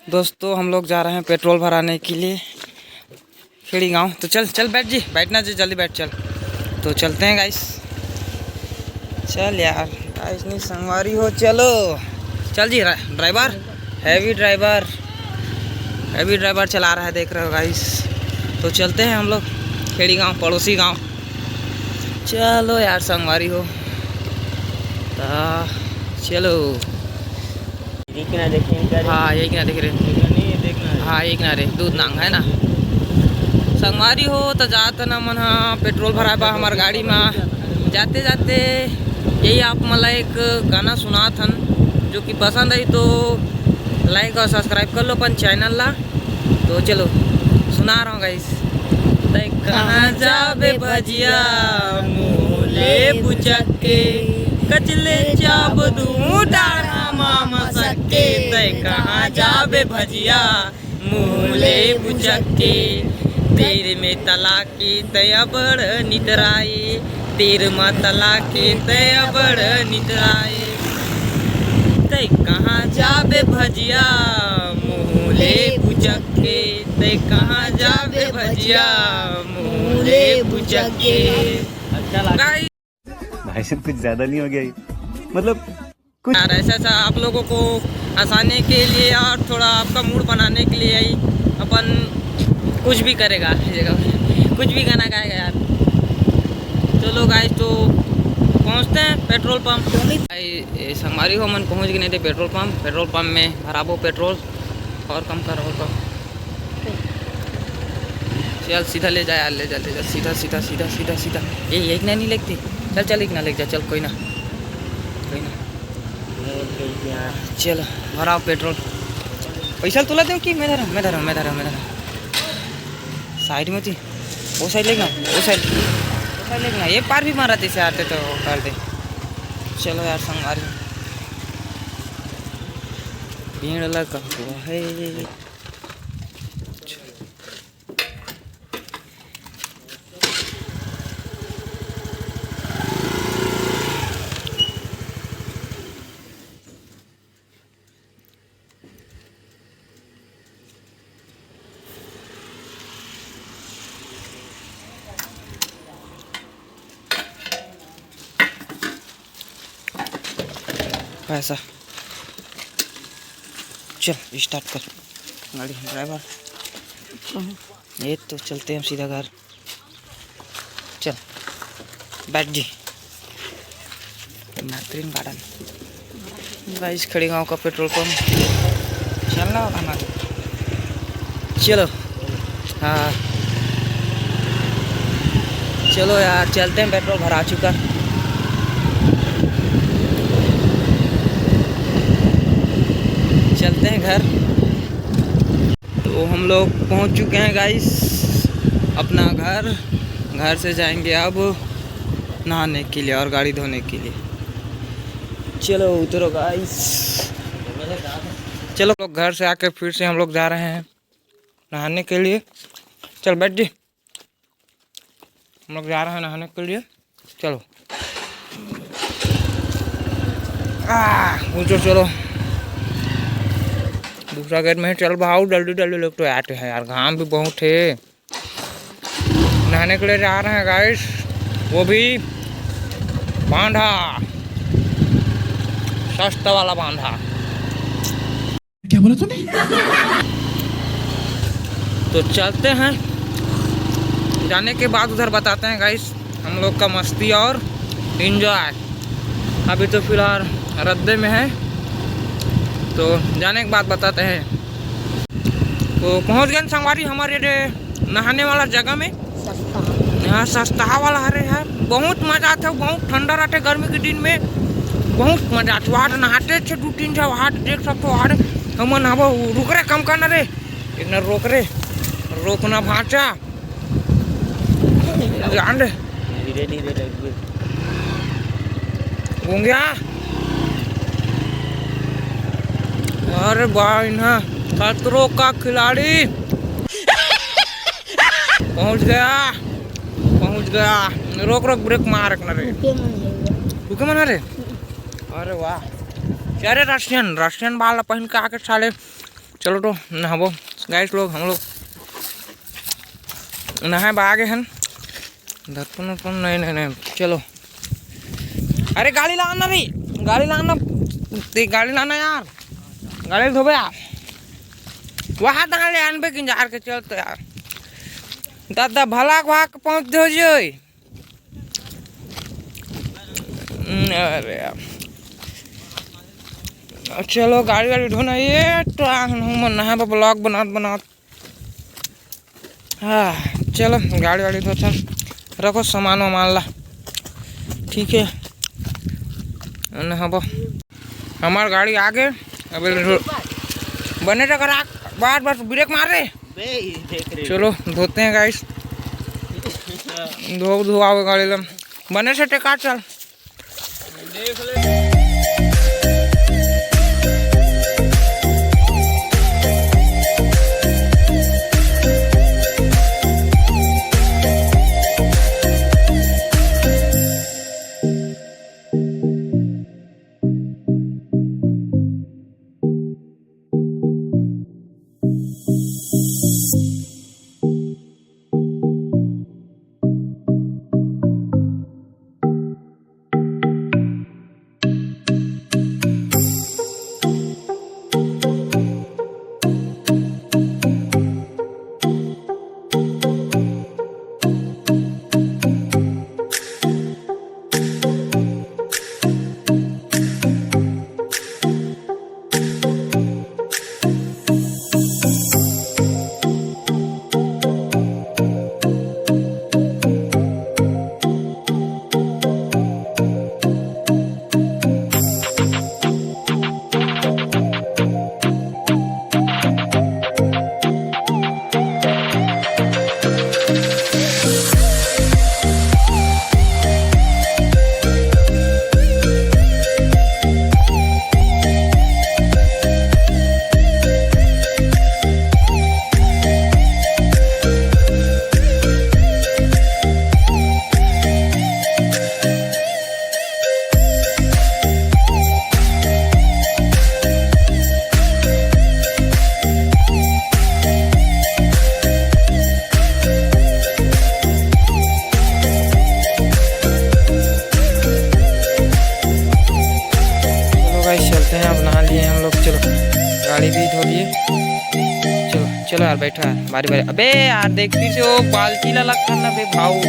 दोस्तों हम लोग जा रहे हैं पेट्रोल भराने के लिए खेड़ी गांव। तो चल चल बैठ जी, बैठना जी, जल्दी बैठ चल। तो चलते हैं गाइस, चल यार गाइस नहीं संगवारी हो, चलो चल जी। ड्राइवर हैवी ड्राइवर चला रहा है, देख रहे हो गाइस। तो चलते हैं हम लोग खेड़ी गांव, पड़ोसी गांव। चलो यार संगवारी हो, चलो। हाँ यही किनारे देख रहे, हाँ यही किनारे दूध नांग है ना। संगवारी हो तो जात ना मन पेट्रोल भरा बा हमार गाड़ी में। जाते जाते यही आप मला एक गाना सुना थन, जो कि पसंद आई तो लाइक और सब्सक्राइब कर लो अपन चैनल ला। तो चलो सुना रहा हूँ गाइस। कहाँ जाबे भजिया मूले बुचक के, कचले चाप दूँ डाढ़ा मामा सके। तय कहाँ जाबे भजिया मूले बुचक के, तेरे में तला के तया बड़ नितराए, तेरे में तला के तया बड़ नितराए। तय कहाँ जाबे भजिया मूले बुचक के, तय कहाँ जाबे भजिया मूले बुचक के। भाई साहब कुछ ज्यादा नहीं हो गया ये? मतलब कुछ यार ऐसा आप लोगों को हंसाने के लिए और थोड़ा आपका मूड बनाने के लिए ही अपन कुछ भी करेगा, कुछ भी गाना गाएगा यार। चलो गाइस तो पहुंचते हैं पेट्रोल पंप। संगवारी हो मन पहुंच गए नहीं थे पेट्रोल पंप में भराबो पेट्रोल और कम करो तो चल सीधा ले जा यार, ले जा सीधा सीधा सीधा सीधा सीधा। ये एक नहीं लगती, चल एक ना लेके जा, चल कोई ना चलो भराओ पेट्रोल। पैसा तुला दे कि मैं धरा साइड में थी, वो साइड लेना, वो साइड लेना। ये पार भी मारा थे से आते तो कर दे। चलो यार संगवारी भीड़ लगा हुआ है। पैसा चल स्टार्ट कर गाड़ी ड्राइवर। ये तो चलते हैं सीधा घर, चल बैठ जी। मैथरीन गार्डन गाइस, खड़ी गांव का पेट्रोल पंप। चलना होगा ना, चलो। हाँ चलो यार चलते हैं, पेट्रोल भरा चुका। चलते हैं घर। तो हम लोग पहुंच चुके हैं गाइस अपना घर से जाएंगे अब नहाने के लिए और गाड़ी धोने के लिए। चलो उतरो गाइस। चलो लोग घर से आके फिर से हम लोग जा रहे हैं नहाने के लिए। चल बैठ जी, हम लोग जा रहे हैं नहाने के लिए। चलो ऊँचो चलो, दूसरा गेट में चल भाव जल्दी लोग तो आते हैं यार, घाम भी बहुत है। नहाने के लिए जा रहे हैं गाइस, वो भी बांधा, सस्ता वाला बांधा। क्या बोला तूने? तो चलते हैं, जाने के बाद उधर बताते हैं गाइस हम लोग का मस्ती और एंजॉय। अभी तो फिलहाल रद्दे में है, तो जाने के बाद बताते हैं। तो पहुंच गए संगवारी हमारे नहाने वाला जगह में। यहाँ सस्ता वाला हरे है, बहुत मजा आता है, बहुत ठंडा रहते गर्मी के दिन में, बहुत मजा आता। वहाँ नहाते थे 2-3 से, वहाँ देख सकते हो। हम नहाबो, रुक रे, कम करना रे, एक न रोक रे, रोकना भाचा जान रे गया। अरे भाई ना खतरों का खिलाड़ी पहुंच गया। रोक ब्रेक मार रे, रुके मना रे। अरे वाह, अरे रशियन वाला पहन के आके साले चलो तो नहाबो गाइस लोग, हम लोग नहाए बा गए हैं। धड़पन उड़पन नहीं, चलो। अरे गाड़ी लाना रे, गाड़ी लाना यार, गाड़ी धोबे यार, वहाँ तक ले आनबे कि जार के चलते यार। दादा भला वहाँ के पहुँच दो जो। अरे यार चलो गाड़ी धोना ये तो मन नहा ब्लॉग बनात। हाँ चलो गाड़ी धोते रखो सामान वामान ला, ठीक है। नहाबो हमार गाड़ी आगे अबे बने टकर बार ब्रेक मार रहे। चलो धोते हैं गाइस, धोआवे गाड़ी ला बने से टेका चल। चलते हैं, अब नहा लिए हम लोग। चलो गाड़ी भी धो लिए, चलो यार बैठो यार, बारी। अबे यार देख फिर से वो बाल्टी ला लग करना बे भाऊ।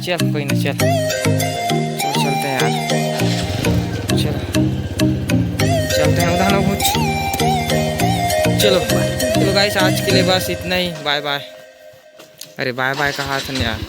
चल कोई ना, चल चलते हैं यार, चलते हैं उधर कुछ। चलो गाइस आज के लिए बस इतना ही, बाय बाय। अरे बाय बाय कहा था यार।